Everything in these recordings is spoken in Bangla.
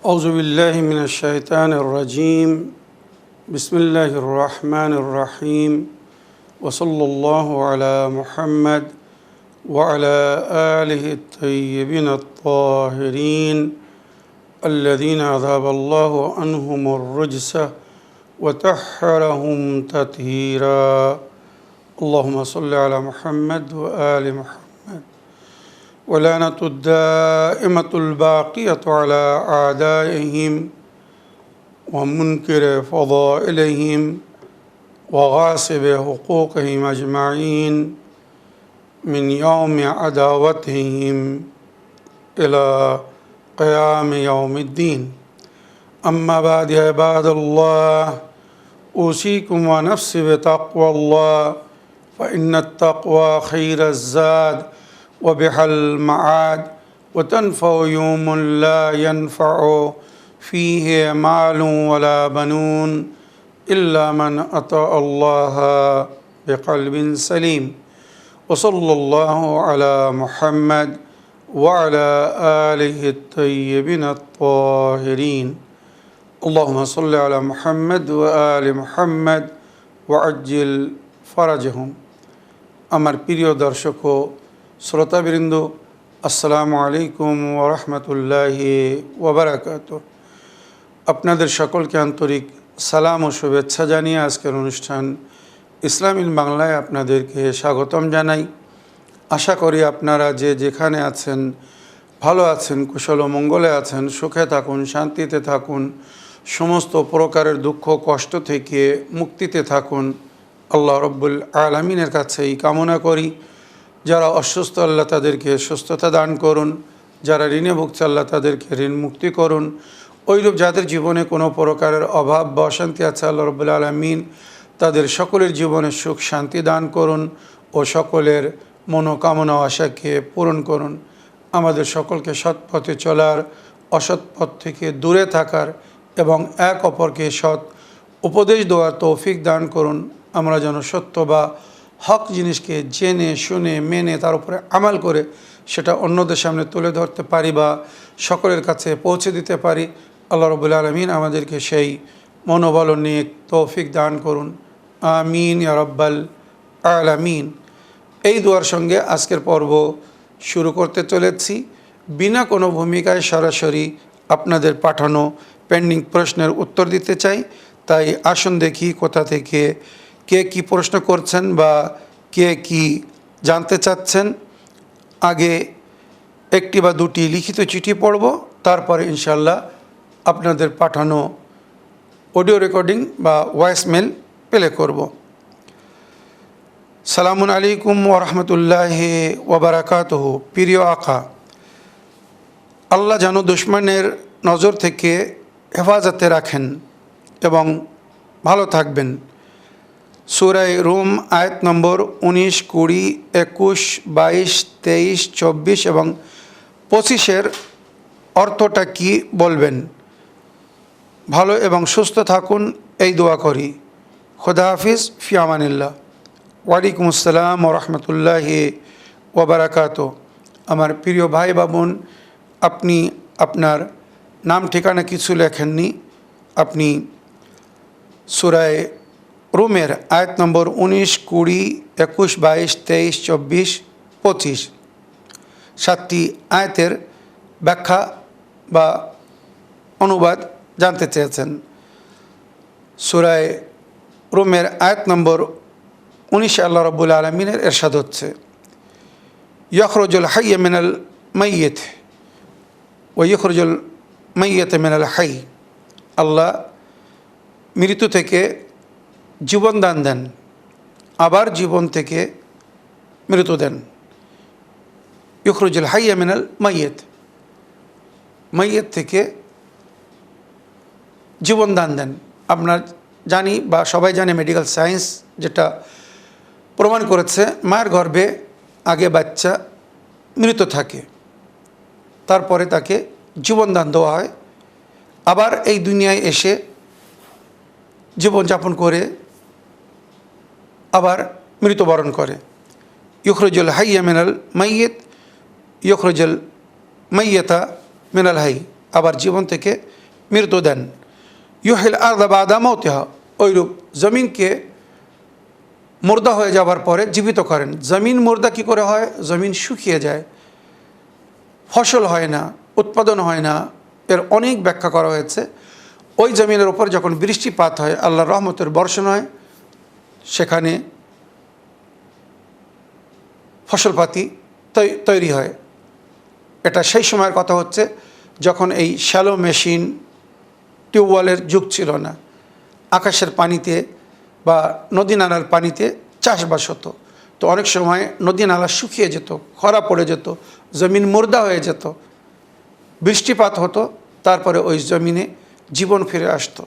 أعوذ بالله من الشيطان الرجيم بسم الله الرحمن الرحيم وصلى الله على محمد وعلى آله الطيبين الطاهرين الذين أذهب الله عنهم الرجس وطهرهم تطهيرا اللهم صل على محمد وآل محمد ولعنة الدائمة الباقية على أعدائهم ومنكر فضائلهم وغاصب حقوقهم أجمعين من يوم عداوتهم إلى قيام يوم الدين أما بعد يا عباد الله أوصيكم ونفسي بتقوى الله فإن التقوى خير الزاد وبها المعاد وتنفع يوم لا ينفع فيه مال ولا بنون إلا من أطاع الله بقلب سليم وصلى الله على محمد وعلى آله الطيبين الطاهرين اللهم صل على محمد وآل محمد وعجل فرجهم আমার প্রিয় দর্শক ও শ্রোতাবৃন্দ আসসালামু আলাইকুম ওয়া রাহমাতুল্লাহি ওয়া বারাকাতুহু। আপনাদের সকলকে আন্তরিক সালাম ও শুভেচ্ছা জানিয়ে আজকের অনুষ্ঠান ইসলামিক বাংলায় আপনাদেরকে স্বাগতম জানাই। আশা করি আপনারা যে যেখানে আছেন ভালো আছেন, কুশল ও মঙ্গলে আছেন, সুখে থাকুন, শান্তিতে থাকুন, সমস্ত প্রকারের দুঃখ কষ্ট থেকে মুক্তিতে থাকুন। আল্লাহ রব্বুল আলামিনের কাছে এই কামনা করি। যারা অসুস্থ আল্লাহ তাদেরকে সুস্থতা দান করুন, যারা ঋণে ভুগছে আল্লাহ তাদেরকে ঋণ মুক্তি করুন। ওইরূপ যাদের জীবনে কোনো প্রকারের অভাব বা অশান্তি আছে আল্লাহ রব্বুল আলামিন তাদের সকলের জীবনে সুখ শান্তি দান করুন ও সকলের মনোকামনা আশাকে পূরণ করুন। আমাদের সকলকে সৎ পথে চলার, অসৎ পথ থেকে দূরে থাকার এবং এক অপরকে সৎ উপদেশ দেওয়ার তৌফিক দান করুন। আমরা যেন সত্য বা হক জিনিসকে জেনে শুনে মেনে তার উপরে আমাল করে সেটা অন্যদের সামনে তুলে ধরতে পারি বা সকলের কাছে পৌঁছে দিতে পারি। আল্লাহ রাব্বুল আলামিন আমাদেরকে সেই মনোবল নিয়ে তৌফিক দান করুন। আমিন ইয়া রাব্বাল আলামিন। এই দুয়ার সঙ্গে আজকের পর্ব শুরু করতে চলেছি। বিনা কোনো ভূমিকায় সরাসরি আপনাদের পাঠানো পেন্ডিং প্রশ্নের উত্তর দিতে চাই। তাই আসুন দেখি কোথা থেকে কে কি প্রশ্ন করছেন বা কে কি জানতে চাচ্ছেন। আগে একটি বা দুটি লিখিত চিঠি পড়ব, তারপরে ইনশাল্লাহ আপনাদের পাঠানো অডিও রেকর্ডিং বা ভয়েসমেল প্লে করব। সালামুন আলাইকুম ওয়া রাহমাতুল্লাহি ওয়া বারাকাতুহু। প্রিয় আকা, আল্লাহ যেন দুশমনের নজর থেকে হেফাজতে রাখেন এবং ভালো থাকবেন। সূরা রুম আয়াত নম্বর 19, 20, 21, 22, 23, 24 এবং 25 অর্থটা কি বলবেন? ভালো এবং সুস্থ থাকুন এই দোয়া করি। খোদা হাফিজ, ফি আমানিল্লাহ। ওয়ালাইকুম আসসালাম ওয়া রাহমাতুল্লাহি ওয়া বারাকাতুহু। আমার প্রিয় ভাই বাবুন, আপনি আপনার নাম ঠিকানা কিছু লেখেননি। আপনি সূরা রুমের আয়াত নম্বর 19, 20, 21, 22, 23, 24, 25 7টি আয়াতের ব্যাখ্যা বা অনুবাদ জানতে চেয়েছেন। সূরা রুমের আয়াত নম্বর 19 আল্লাহ রাব্বুল আলামিনের ইরশাদ হচ্ছে, ইয়াখরুজুল হাইয়্য মিনাল মাইয়িত ওয়া ইখরুজুল মাইয়িত মিনাল হাইয়্য। আল্লাহ মৃত্যু থেকে জীবন দান দেন, আবার জীবন থেকে মৃত্যু দেন। ইখরুজুল হাইয়্য মিনাল মাইয়িত, মাইয়িত থেকে জীবন দান দেন। আপনার জানি বা সবাই জানে মেডিকেল সায়েন্স যেটা প্রমাণ করেছে, মায়ের গর্ভে আগে বাচ্চা মৃত থাকে, তারপরে তাকে জীবনদান দেওয়া হয়, আবার এই দুনিয়ায় এসে জীবনযাপন করে আবার মৃত্যুবরণ করে। ইখরুজুল হাইয়্য মিনাল মাইয়িত ইখরুজুল মাইয়াতা মিনাল হাই। আবার জীবন থেকে মৃত্যু দেন। ইউহিল আরদা বাদা মাউতিহা, ওইরূপ জমিনকে মুর্দা হয়ে যাবার পরে জীবিত করেন। জমিন মুর্দা কী করে হয়? জমিন শুকিয়ে যায়, ফসল হয় না, উৎপাদন হয় না, এর অনেক ব্যাখ্যা করা হয়েছে। ওই জমিনের ওপর যখন বৃষ্টিপাত হয়, আল্লাহর রহমতের বর্ষণ হয়, সেখানে ফসলপাতি তৈরি হয়। এটা সেই সময়ের কথা হচ্ছে যখন এই শ্যালো মেশিন, টিউবওয়েলের যুগ ছিল না। আকাশের পানিতে বা নদী নালার পানিতে চাষবাস হতো। তো অনেক সময় নদী নালা শুকিয়ে যেত, খরা পড়ে যেত, জমিন মুর্দা হয়ে যেত, বৃষ্টিপাত হতো, তারপরে ওই জমিনে জীবন ফিরে আসতো।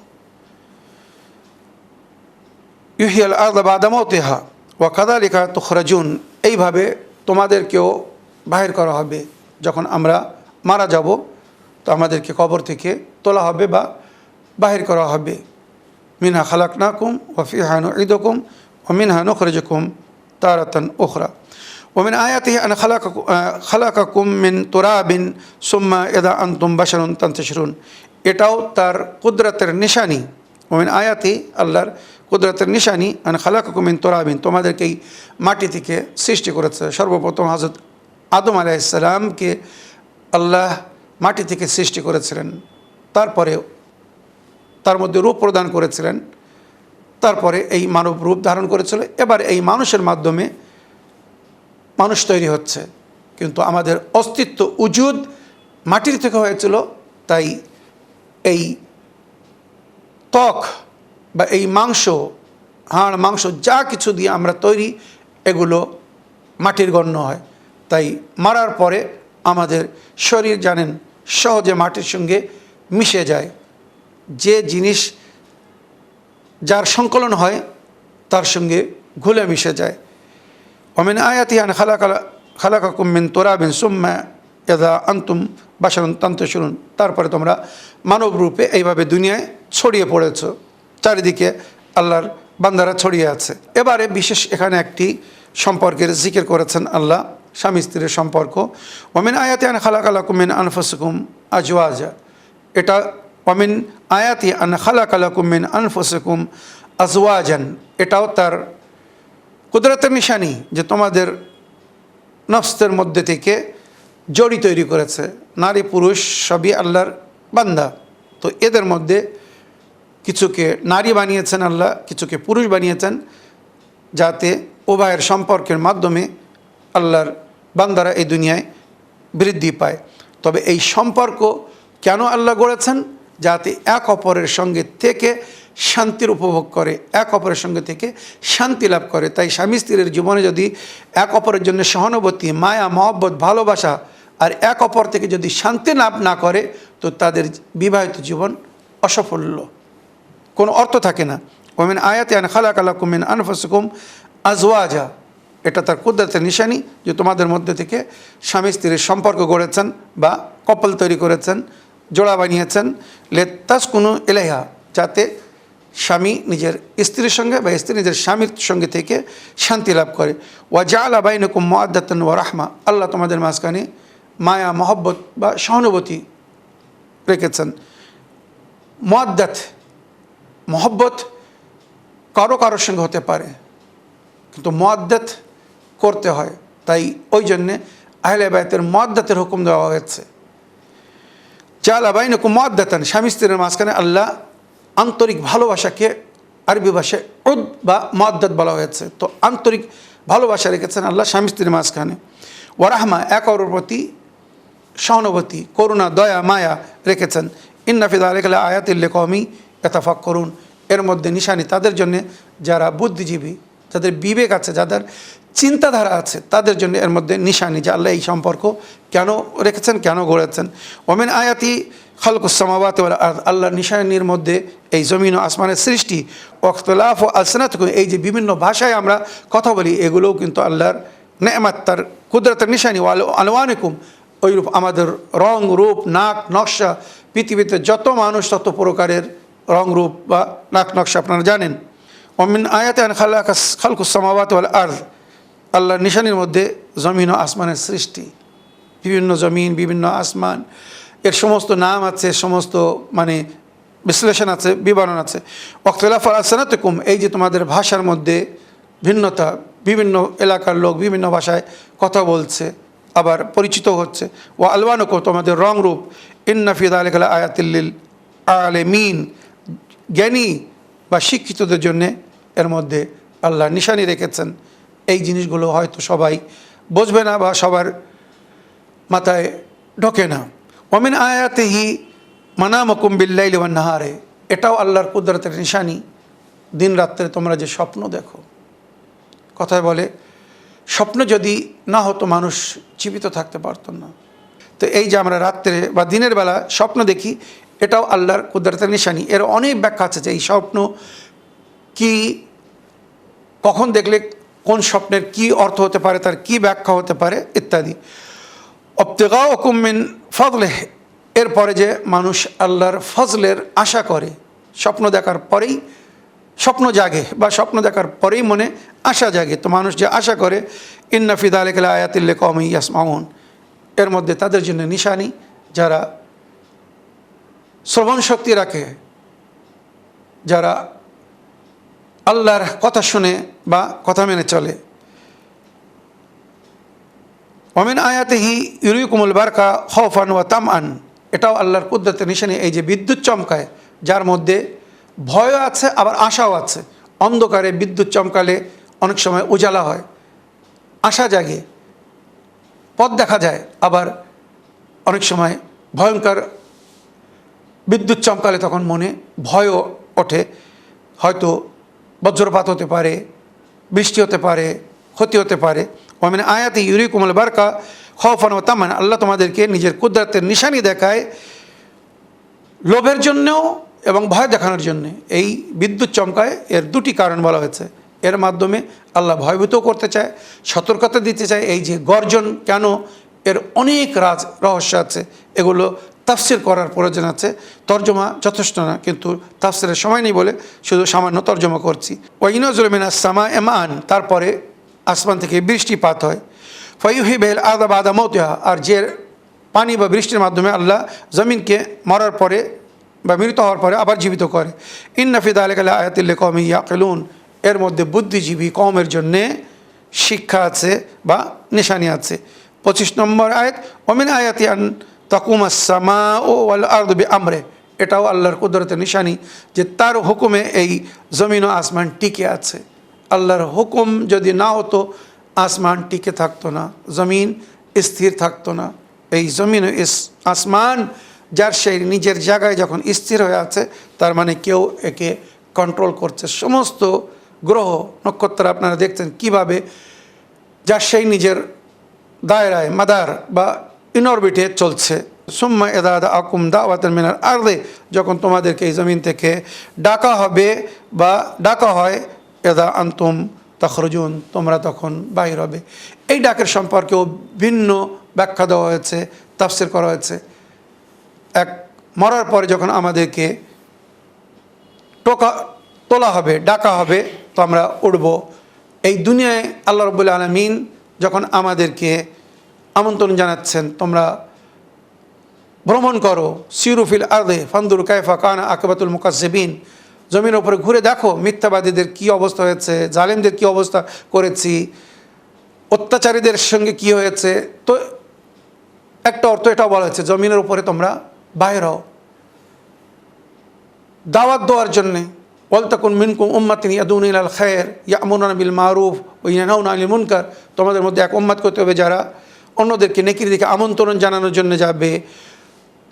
ইউহিয়াল আরদা বাদা মাউতিহা ওয়া কাযালিকা তুখরাজুন, এইভাবে তোমাদেরকেও বাহির করা হবে। যখন আমরা মারা যাব তো আমাদেরকে কবর থেকে তোলা হবে বা বাহির করা হবে। মিনহা খালাকনাকুম ওয়া ফিহা নুঈদুকুম ওয়া মিনহা নুখরিজুকুম তারাতান উখরা ওয়া মিন আয়াতিহি আন খালাকাকুম মিন তুরাবিন সুম্মা ইযা আনতুম বাশারুন তানতাশিরুন, এটাও তার কুদরতের নিশানি। ওয়া মিন আয়াতি, আল্লাহর কুদরতের নিশানি, আন খালাকাকুম মিন তুরাবিন, তোমাদেরকেই মাটি থেকে সৃষ্টি করেছে। সর্বপ্রথম হযরত আদম আলাইহিস সালামকে আল্লাহ মাটি থেকে সৃষ্টি করেছিলেন, তারপরে তার মধ্যে রূপ প্রদান করেছিলেন, তারপরে এই মানব রূপ ধারণ করেছিল। এবার এই মানুষের মাধ্যমে মানুষ তৈরি হচ্ছে, কিন্তু আমাদের অস্তিত্ব উজুদ মাটির থেকে হয়েছিল। তাই এই ত্বক বা এই মাংস, হাড় মাংস যা কিছু দিয়ে আমরা তৈরি, এগুলো মাটির গণ্য হয়। তাই মারার পরে আমাদের শরীর জানেন সহজে মাটির সঙ্গে মিশে যায়। যে জিনিস যার সংকলন হয় তার সঙ্গে ঘুলে মিশে যায়। ওমিন আয়াতি আন খালাকাকুম মিন তুরাবিন সুম্মা ইযা আনতুম বাশারুন তানতাশিরুন, তারপরে তোমরা মানব রূপে এইভাবে দুনিয়ায় ছড়িয়ে পড়েছ, চারিদিকে আল্লাহর বান্দারা ছড়িয়ে আছে। এবারে বিশেষ এখানে একটি সম্পর্কের জিকির করেছেন আল্লাহ, স্বামী স্ত্রীর সম্পর্ক। ওমিন আয়াতি আন খালাকালাকুম মিন আনফুসিকুম আজওয়াজা, এটা ওমিন আয়াতি আন খালাকালাকুম মিন আনফুসিকুম আজওয়াজান, এটাও তার কুদরতের নিশানি যে তোমাদের নফসের মধ্যে থেকে জড়ি তৈরি করেছে। নারী পুরুষ সবই আল্লাহর বান্দা, তো এদের মধ্যে কিছুকে নারী বানিয়েছেন আল্লাহ, কিছুকে পুরুষ বানিয়েছেন, যাতে উভয়ের সম্পর্কের মাধ্যমে আল্লাহর বান্দারা এই দুনিয়ায় বৃদ্ধি পায়। তবে এই সম্পর্ক কেন আল্লাহ গড়েছেন? যাতে এক অপরের সঙ্গে থেকে শান্তির উপভোগ করে, এক অপরের সঙ্গে থেকে শান্তি লাভ করে। তাই স্বামী স্ত্রীর জীবনে যদি এক অপরের জন্য সহানুভূতি, মায়া, মহব্বত, ভালোবাসা আর এক অপর থেকে যদি শান্তি লাভ না করে, তো তাদের বিবাহিত জীবন অসফল্য, কোনো অর্থ থাকে না। ওমিন আয়াতি আন খালাকালাকুম মিন আনফুসিকুম আজওয়াজা, এটা তার কুদরতের নিশানি যে তোমাদের মধ্যে থেকে স্বামী স্ত্রীর সম্পর্ক গড়েছেন বা কপল তৈরি করেছেন, জোড়া বানিয়েছেন। লিতাসকুনু ইলাইহা, যাতে স্বামী নিজের স্ত্রীর সঙ্গে বা স্ত্রী নিজের স্বামীর সঙ্গে থেকে শান্তি লাভ করে। ওয়া জাআলা বাইনাকুম মাওয়াদ্দাতান ওয়া রাহমা, আল্লাহ তোমাদের মাঝখানে মায়া, মহব্বত বা সহানুভূতি রেখেছেন। মাওয়াদ্দাত, মহব্বত কারো কারোর সঙ্গে হতে পারে, কিন্তু মাওয়াদ্দাত করতে হয়। তাই ওই জন্যে আহলে বাইতের মাওয়াদ্দাতের হুকুম দেওয়া হয়েছে। জাআলা বাইনাকুম মাওয়াদ্দাতান, স্বামী স্ত্রীর মাঝখানে আল্লাহ আন্তরিক ভালোবাসাকে আরবি ভাষায় উদ বা মাওয়াদ্দাত বলা হয়েছে। তো আন্তরিক ভালোবাসা রেখেছেন আল্লাহ স্বামী স্ত্রীর মাঝখানে। ওয়া রাহমা, এক অপরের প্রতি সহানুভূতি, করুণা, দয়া, মায়া রেখেছেন। ইন্না ফি যালিকা লাআয়াতিন লিকাওমিন ইয়াতাফাক্কারুন, এর মধ্যে নিশানি তাদের জন্য যারা বুদ্ধিজীবী, যাদের বিবেক আছে, যাদের চিন্তাধারা আছে, তাদের জন্য এর মধ্যে নিশানি যে আল্লাহ এই সম্পর্ক কেন রেখেছেন, কেন গড়েছেন। ওমিন আয়াতি খালকুস সামাওয়াতি ওয়াল আরদ, আল্লাহর নিশানির মধ্যে এই জমিন ও আসমানের সৃষ্টি। ওয়াখতিলাফু আলসিনাতিকুম, এই যে বিভিন্ন ভাষায় আমরা কথা বলি, এগুলোও কিন্তু আল্লাহর নেয়ামত, তার কুদরতের নিশানি। ওয়া আলওয়ানিকুম, ওইরূপ আমাদের রং, রূপ, নাক নকশা, পৃথিবীতে যত মানুষ তত প্রকারের রং, রূপ বা নাক নকশা আপনারা জানেন। ওমিন আয়াতি আন খালকুস সামাওয়াতি ওয়াল আরদ, আল্লাহর নিশানির মধ্যে জমিন ও আসমানের সৃষ্টি, বিভিন্ন জমিন, বিভিন্ন আসমান, এর সমস্ত নাম আছে, সমস্ত মানে বিশ্লেষণ আছে, বিবরণ আছে। ওয়াখতিলাফ আলসানাতিকুম, এই যে তোমাদের ভাষার মধ্যে ভিন্নতা, বিভিন্ন এলাকার লোক বিভিন্ন ভাষায় কথা বলছে আবার পরিচিত হচ্ছে। ওয়া আলওয়ানুকুম, তোমাদের রং রূপ। ইন্না ফি যালিকা লাআয়াতিল লিল আলিমিন, জ্ঞানী বা শিক্ষিতদের জন্যে এর মধ্যে আল্লাহ নিশানি রেখেছেন। এই জিনিসগুলো হয়তো সবাই বুঝবে না বা সবার মাথায় ঢোকে না। ওমিন আয়াতিহি মানামুকুম বিল্লাইলি ওয়ান নাহারে, এটাও আল্লাহর কুদরতের নিশানি। দিন রাত্রে তোমরা যে স্বপ্ন দেখো, কথায় বলে স্বপ্ন যদি না হতো মানুষ জীবিত থাকতে পারত না। তো এই যে আমরা রাত্রে বা দিনের বেলা স্বপ্ন দেখি, এটাও আল্লাহর কুদরতের নিশানি। এর অনেক ব্যাখ্যা আছে যে এই স্বপ্ন কি, কখন দেখলে কোন স্বপ্নের কি অর্থ হতে পারে, তার কি ব্যাখ্যা হতে পারে ইত্যাদি। ইবতিগাউকুম মিন ফাদলিহ, এরপরে যে মানুষ আল্লাহর ফজলের আশা করে, স্বপ্ন দেখার পরেই স্বপ্ন জাগে বা স্বপ্ন দেখার পরেই মনে আশা জাগে। তো মানুষ যে আশা করে, ইন্না ফি যালিকা লাআয়াতিল লিকাওমিন ইয়াসমাউন, এর মধ্যে তাদের জন্য নিশানি যারা শ্রবণ শক্তি রাখে, যারা আল্লাহর কথা শুনে বা কথা মেনে চলে। ওমিন আয়াতিহি ইউরিকুমুল বারকা খাউফান ওয়া তামআন, এটাও আল্লাহর কুদরতের নিশানি। এই যে বিদ্যুৎ চমকায়, যার মধ্যে ভয়ও আছে আবার আশাও আছে। অন্ধকারে বিদ্যুৎ চমকালে অনেক সময় উজালা হয়, আশা জাগে, পথ দেখা যায়। আবার অনেক সময় ভয়ঙ্কর বিদ্যুৎ চমকালে তখন মনে ভয়ও ওঠে, হয়তো বজ্রপাত হতে পারে, বৃষ্টি হতে পারে, ক্ষতি হতে পারে। ওমিন আয়াতি ইউরিকুমুল বারকা খাউফান ওয়া তামআন, আল্লাহ তোমাদেরকে নিজের কুদরতের নিশানি দেখায় লোভের জন্যও এবং ভয় দেখানোর জন্যে। এই বিদ্যুৎ চমকায় এর দুটি কারণ বলা হয়েছে। এর মাধ্যমে আল্লাহ ভয়ভীত করতে চায়, সতর্কতা দিতে চায়। এই যে গর্জন কেন, এর অনেক রহস্য আছে, এগুলো তাফসির করার প্রয়োজন আছে। তর্জমা যথেষ্ট না, কিন্তু তাফসিরের সময় নেই বলে শুধু সামান্য তর্জমা করছি। ওয়াইনাজুল মিনাস সামা'i মা'আন, তারপরে আসমান থেকে বৃষ্টিপাত হয়। ফায়ুহিবিল আরদা বা'দা মাউতিহা, আর যে পানি বা বৃষ্টির মাধ্যমে আল্লাহ জমিনকে মরার পরে বা মৃত হওয়ার পরে আবার জীবিত করে। ইন্না ফি যালিকা লাআয়াতিল লিকাওমিন ইয়াকিলুন, এর মধ্যে বুদ্ধিজীবী কওমের জন্যে শিক্ষা আছে বা নিশানি আছে। 25 নম্বর আয়াত, ওমিন আয়াতি আন তাকুমাস সামাউ ওয়াল আরদু বিআমরিহি, এটাও আল্লাহর কুদরতের নিশানি যে তার হুকুমে এই জমিন ও আসমান টিকে আছে। আল্লাহর হুকুম যদি না হতো আসমান টিকে থাকতো না, জমিন স্থির থাকতো না। এই জমিন ও আসমান যার সেই নিজের জায়গায় যখন স্থির হয়ে আছে, তার মানে কেউ একে কন্ট্রোল করছে। সমস্ত গ্রহ নক্ষত্র আপনারা দেখছেন কিভাবে যার সেই নিজের দায়রায় মাদার বা ইনঅরবিটে চলছে। সুম্মা ইযা দাআকুম দাওয়াতান মিনাল আরদি, যখন তোমাদেরকে এই জমিন থেকে ডাকা হবে বা ডাকা হয়, ইযা আনতুম তাখরুজুন, তোমরা তখন বাহির হবে। এই ডাকের সম্পর্কেও ভিন্ন ব্যাখ্যা দেওয়া হয়েছে, তাফসির করা হয়েছে। এক, মরার পরে যখন আমাদেরকে তোলা হবে, ডাকা হবে, তো আমরা উঠব। এই দুনিয়ায় আল্লাহ রাব্বুল আলামিন যখন আমাদেরকে আমন্ত্রণ জানাচ্ছেন, তোমরা ভ্রমণ করো, সিরু ফিল আরদি ফানদুরু কাইফা কানা আকিবাতুল মুকাজ্জিবিন, জমির উপরে ঘুরে দেখো মিথ্যাবাদীদের কি অবস্থা হয়েছে, জালেমদের কি অবস্থা করেছি, অত্যাচারীদের সঙ্গে কি হয়েছে। তো একটা অর্থ এটাও বলা হয়েছে, জমিনের উপরে তোমরা বাইর হও দাওয়াত দেওয়ার জন্যে। ওয়ালতাকুন মিনকুম উম্মাতুন ইয়াদউনা ইলাল খায়র ইয়া'মুরুনা বিল মারুফ ওয়া ইয়ানহাউনা আনিল মুনকার, তোমাদের মধ্যে এক উম্মত করতে হবে যারা অন্যদেরকে নেকির দিকে আমন্ত্রণ জানানোর জন্য যাবে,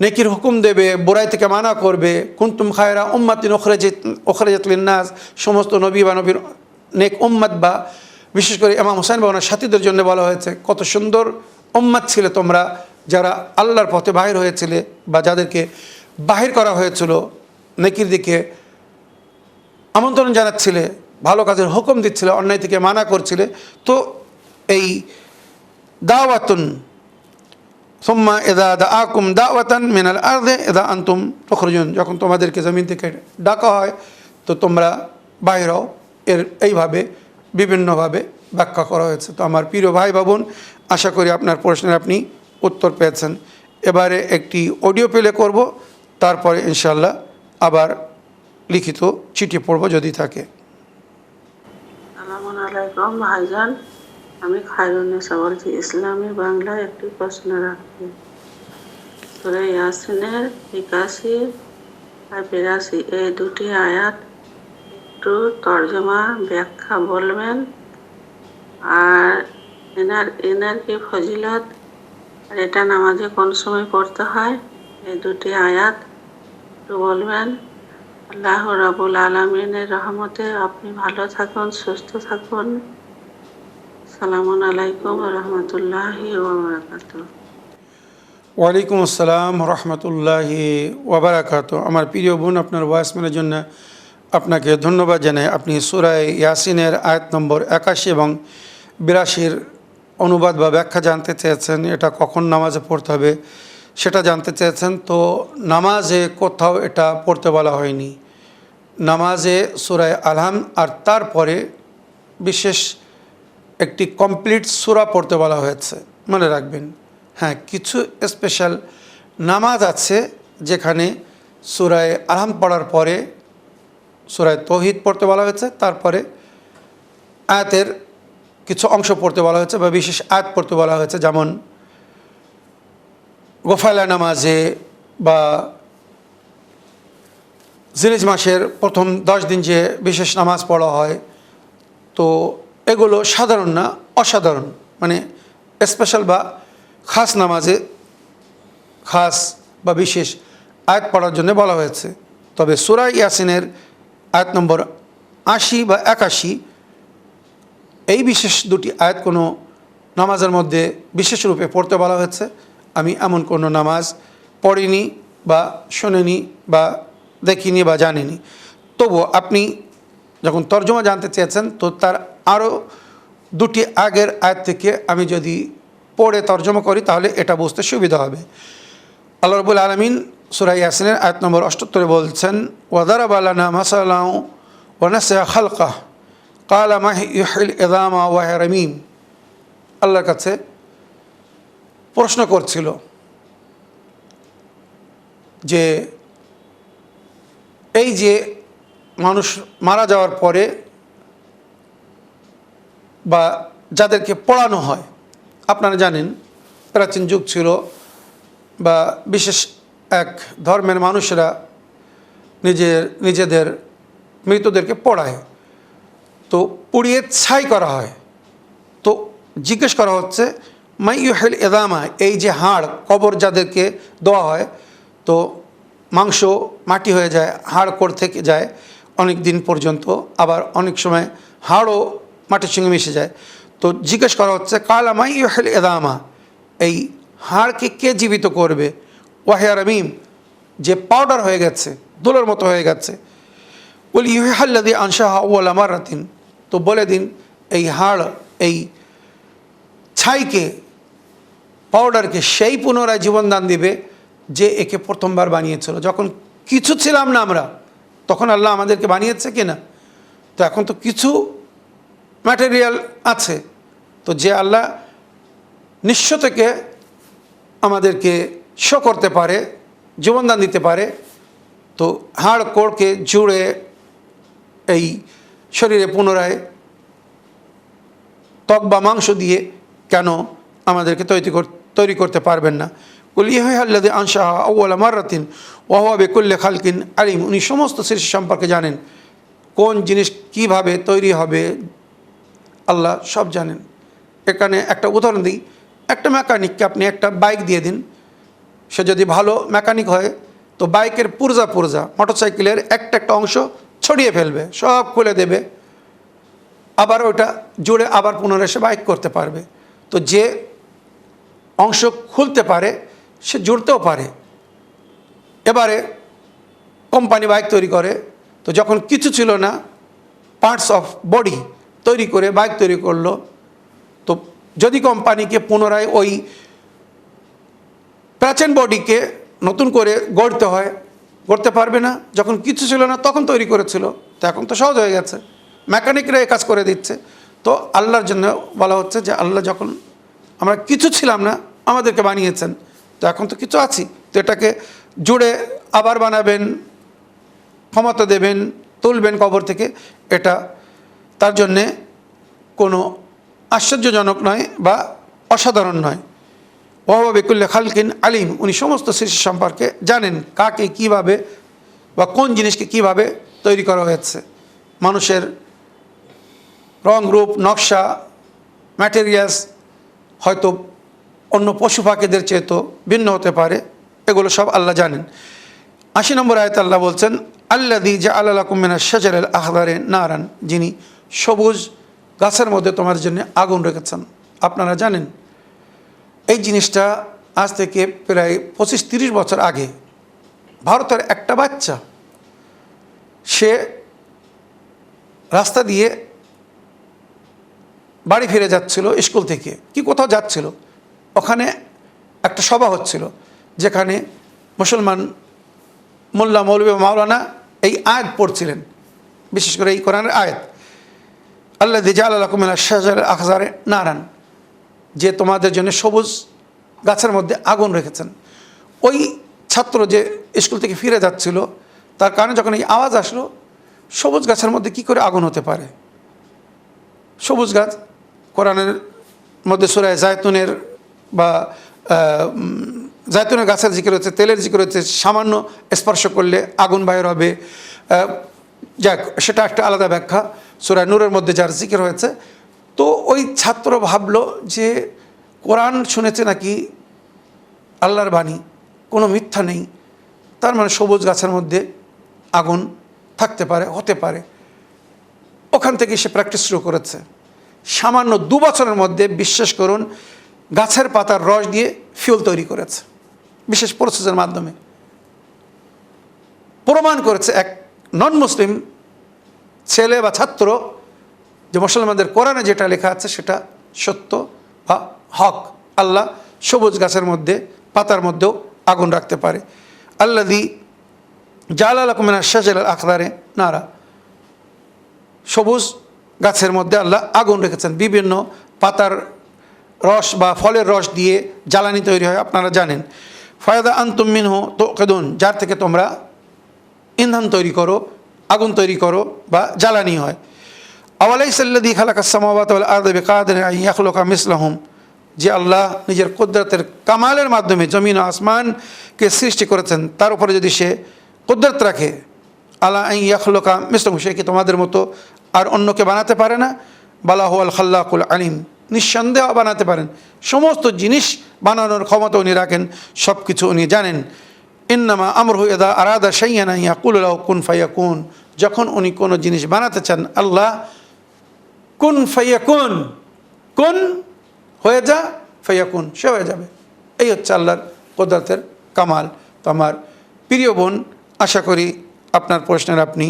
নেকির হুকুম দেবে, বুরাই থেকে মানা করবে। কুনতুম খায়রা উম্মাতিন উখরিজাত লিন্নাস, সমস্ত নবী বা নবীর নেক উম্মত, বা বিশেষ করে ইমাম হোসেন বা ওনার সাথীদের জন্য বলা হয়েছে কত সুন্দর উম্মত ছিলে তোমরা, যারা আল্লাহর পথে বাহির হয়েছিলে বা যাদেরকে বাহির করা হয়েছিল, নেকির দিকে আমন্ত্রণ জানাচ্ছিলে, ভালো কাজের হুকুম দিচ্ছিলে, অন্যায় থেকে মানা করছিলে। তো এই দাওয়াতুন সুম্মা ইযা দাআকুম দাওয়াতান মিনাল আরদি ইযা আনতুম তুখরুজুন, যখন তোমাদেরকে জমিন থেকে ডাকা হয় তো তোমরা বাইর হও। এর এইভাবে বিভিন্নভাবে ব্যাখ্যা করা হয়েছে। তো আমার প্রিয় ভাই বোন, আশা করি আপনার প্রশ্নের আপনি উত্তর পেয়েছেন। এবারে একটি অডিও প্লে করব, তারপরে ইনশাআল্লাহ আবার লিখিত চিঠি পড়ব যদি থাকে। আসসালামু আলাইকুম ভাইজান, আমি খায়রুন্নেসা বলছি। ইসলামী বাংলায় একটি প্রশ্ন রাখছি। সূরা ইয়াসিনের 81 আর 82 এই দুটি আয়াত একটু তর্জমা ব্যাখ্যা বলবেন, আর এনার কি ফজিলত, আর এটা নামাজে কোন সময় পড়তে হয়, এই দুটি আয়াত একটু বলবেন। আল্লাহ রাব্বুল আলামিনের রহমতে আপনি ভালো থাকুন, সুস্থ থাকুন। আসসালামু আলাইকুম ওয়া রাহমাতুল্লাহি ওয়া বারাকাতুহু। ওয়ালাইকুম আসসালাম রহমতুল্লাহি ওয়াবারাকাতু। আমার প্রিয় বোন, আপনার ভয়েসমেলের জন্য আপনাকে ধন্যবাদ জানাই। আপনি সূরা ইয়াসিনের আয়াত নম্বর 81 এবং 82 অনুবাদ বা ব্যাখ্যা জানতে চেয়েছেন। এটা কখন নামাজে পড়তে হবে সেটা জানতে চেয়েছেন। তো নামাজে কোথাও এটা পড়তে বলা হয়নি। নামাজে সূরা আলহাম আর তারপরে বিশেষ একটি কমপ্লিট সূরা পড়তে বলা হয়েছে, মনে রাখবেন। হ্যাঁ, কিছু স্পেশাল নামাজ আছে যেখানে সূরা আলহাম পড়ার পরে সূরা তৌহিদ পড়তে বলা হয়েছে, তারপরে আয়াতের কিছু অংশ পড়তে বলা হয়েছে বা বিশেষ আয়াত পড়তে বলা হয়েছে, যেমন গোফালা নামাজে বা জিলহজ মাসের প্রথম 10 দিন যে বিশেষ নামাজ পড়া হয়। তো এগুলো সাধারণ না, অসাধারণ, মানে স্পেশাল বা খাস নামাজে খাস বা বিশেষ আয়াত পড়ার জন্য বলা হয়েছে। তবে সূরা ইয়াসিনের আয়াত নম্বর 80 বা 81 এই বিশেষ দুটি আয়াত কোনো নামাজের মধ্যে বিশেষ রূপে পড়তে বলা হয়েছে। আমি এমন কোনো নামাজ পড়িনি বা শুনিনি বা দেখিনি বা জানিনি। তবু আপনি যখন তর্জমা জানতে চেয়েছেন, তো তার আরও দুটি আগের আয়াত থেকে আমি যদি পড়ে তর্জমা করি তাহলে এটা বুঝতে সুবিধা হবে। আল্লাহ রাব্বুল আলামিন সূরা ইয়াসিনের আয়াত নম্বর 78 বলছেন, ওয়াদারাবা লানা মাসালান ওয়া নাসিয়া খালকাহ ক্বালা মা ইউহিল ইযামা ওয়া হিয়া রামীম। আল্লাহর কাছে প্রশ্ন করছিল যে এই যে মানুষ মারা যাওয়ার পরে বা যাদেরকে পোড়ানো হয়, আপনারা জানেন প্রাচীন যুগ ছিল বা বিশেষ এক ধর্মের মানুষেরা নিজেদের মৃতদেরকে পোড়ায়, তো পুড়িয়ে ছাই করা হয়। তো জিজ্ঞেস করা হচ্ছে মাই ইউহিল ইযামা, এই যে হাড়, কবর যাদেরকে দেওয়া হয়, তো মাংস মাটি হয়ে যায়, হাড় কোর থেকে যায় অনেক দিন পর্যন্ত, আবার অনেক সময় হাড়ও মাটির সঙ্গে মিশে যায়। তো জিজ্ঞেস করা হচ্ছে ক্বালা মা ইউহিল ইযামা, এই হাড়কে কে জীবিত করবে, ওয়া হিয়া রামীম, যে পাউডার হয়ে গেছে, ধুলোর মতো হয়ে গেছে। কুল ইউহিয়াল্লাযী আনশাহা আউওয়ালা মাররাতিন, তো বলে দিন এই হাড়, এই ছাইকে, পাউডারকে সেই পুনরায় জীবনদান দিবে যে একে প্রথমবার বানিয়েছিল। যখন কিছু ছিলাম না আমরা, তখন আল্লাহ আমাদেরকে বানিয়েছে কিনা? তো এখন তো কিছু ম্যাটেরিয়াল আছে। তো যে আল্লাহ নিঃস্ব থেকে আমাদেরকে শো করতে পারে, জীবনদান দিতে পারে, তো হাড় কোড়কে জুড়ে এই শরীরে পুনরায় ত্বক বা মাংস দিয়ে কেন আমাদেরকে তৈরি করতে পারবেন না? কুল ইউহিয়াল্লাযী আনশাহা আউওয়ালা মাররাতিন ওয়া হুয়া বিকুল্লি খালকিন আলিম। উনি সমস্ত সৃষ্টি সম্পর্কে জানেন, কোন জিনিস কিভাবে তৈরি হবে আল্লাহ সব জানেন। এখানে একটা উদাহরণ দিই, একটা মেকানিককে আপনি একটা বাইক দিয়ে দিন, সে যদি ভালো মেকানিক হয় তো বাইকের পুরজা মোটরসাইকেলের একটা অংশ ছড়িয়ে ফেলবে, সব খুলে দেবে, আবার ওটা জুড়ে আবার পুনরায় সে বাইক করতে পারবে। তো যে অংশ খুলতে পারে সে জুড়তেও পারে। এবারে কোম্পানি বাইক তৈরি করে, তো যখন কিছু ছিল না, পার্টস অফ বডি তৈরি করে বাইক তৈরি করলো। তো যদি কোম্পানিকে পুনরায় ওই প্রাচীন বডিকে নতুন করে গড়তে হয়, গড়তে পারবে না। যখন কিছু ছিল না তখন তৈরি করেছিল, তো এখন তো সহজ হয়ে গেছে, মেকানিকরা এই কাজ করে দিচ্ছে। তো আল্লাহর জন্য বলা হচ্ছে যে আল্লাহ যখন আমরা কিছু ছিলাম না আমাদেরকে বানিয়েছেন, তো এখন তো কিছু আছি, তো এটাকে জুড়ে আবার বানাবেন, ক্ষমতা দেবেন, তুলবেন কবর থেকে, এটা তার জন্যে কোনো আশ্চর্যজনক নয় বা অসাধারণ নয়। ওয়া বিকুল্লি খালকিন আলিম, উনি সমস্ত সৃষ্টি সম্পর্কে জানেন, কাকে কিভাবে বা কোন জিনিসকে কিভাবে তৈরি করা হয়েছে। মানুষের রং রূপ নকশা ম্যাটেরিয়ালস হয়তো অন্য পশু পাখিদের চেয়ে তো ভিন্ন হতে পারে, এগুলো সব আল্লাহ জানেন। ৮০ নম্বর আয়াত আল্লাহ বলছেন, আল্লাযী জাআলা লাকুম মিনাশ শাজারিল আখদারি নারান, যিনি সবুজ গাছের মধ্যে তোমার জন্য আগুন রেখেছেন। আপনারা জানেন এই জিনিসটা আজ থেকে প্রায় ২৫-৩০ বছর আগে ভারতের একটা বাচ্চা, সে রাস্তা দিয়ে বাড়ি ফিরে যাচ্ছিল স্কুল থেকে, কি কোথাও যাচ্ছিল, ওখানে একটা সভা হচ্ছিল যেখানে মুসলমান মোল্লা মৌলভী মাওলানা এই আয়াত পড়ছিলেন, বিশেষ করে এই কোরআনের আয়াত, আল্লাযী জাআলা লাকুম মিনাশ শাজারিল আখদারি নারান, যে তোমাদের জন্য সবুজ গাছের মধ্যে আগুন রেখেছেন। ওই ছাত্র যে স্কুল থেকে ফিরে যাচ্ছিল, তার কারণে যখন এই আওয়াজ আসলো, সবুজ গাছের মধ্যে কি করে আগুন হতে পারে? সবুজ গাছ কোরআনের মধ্যে সূরা জায়তুনের বা জায়তুনের গাছের জিকির হচ্ছে, তেলের জিকির হচ্ছে, সামান্য স্পর্শ করলে আগুন বাইর হবে। যাক, সেটা একটা আলাদা ব্যাখ্যা, সূরা নূরের মধ্যে যার জিকির হয়েছে। তো ওই ছাত্র ভাবলো যে কোরআন শুনেছে নাকি আল্লাহর বাণী, কোনো মিথ্যা নেই, তার মানে সবুজ গাছের মধ্যে আগুন থাকতে পারে, হতে পারে। ওখান থেকে সে প্র্যাকটিস শুরু করেছে। সামান্য 2 বছরের মধ্যে, বিশ্বাস করুন, গাছের পাতার রস দিয়ে ফিউল তৈরি করেছে, বিশেষ প্রসেসের মাধ্যমে। প্রমাণ করেছে এক নন মুসলিম ছেলে বা ছাত্র যে মুসলমানদের কোরআনে যেটা লেখা আছে সেটা সত্য বা হক। আল্লাহ সবুজ গাছের মধ্যে, পাতার মধ্যেও আগুন রাখতে পারে। আল্লাযী জাআলা লাকুম মিনাশ শাজারিল আখদারি নারা, সবুজ গাছের মধ্যে আল্লাহ আগুন রেখেছেন। বিভিন্ন পাতার রস বা ফলের রস দিয়ে জ্বালানি তৈরি হয়, আপনারা জানেন। ফায়দা আনতুম মিনহু তুকিদুন, যার থেকে তোমরা ইন্ধন তৈরি করো, আগুন তৈরি করো বা জ্বালানি হয়। আওয়ালাইসাল্লাযী খালাকাস সামাওয়াতি ওয়াল আরদা বিকাদিরিন আন ইয়াখলুকা মিসলাহুম, যে আল্লাহ নিজের কুদরতের কামালের মাধ্যমে জমিন ও আসমানকে সৃষ্টি করেছেন, তার উপরে যদি সে কুদরত রাখে, আলা আন ইয়াখলুকা মিসলাহুম, সে কি তোমাদের মতো আর অন্যকে বানাতে পারে না? বালা হুয়াল খাল্লাকুল আলিম, নিঃসন্দেহ বানাতে পারেন, সমস্ত জিনিস বানানোর ক্ষমতা উনি রাখেন, সব কিছু উনি জানেন। ইন্নামা আমরহু ইযা আরাদা শাইআন আন ইয়াকুলা লাহু কুন ফায়াকুন, যখন উনি কোনো জিনিস বানাতে চান, আল্লাহ কুন ফায়াকুন, কুন হয়ে যা, ফায়াকুন সে হয়ে যাবে। এই হচ্ছে আল্লাহর কুদরতের কামাল। তো আমার প্রিয় বোন, আশা করি আপনার প্রশ্নের আপনি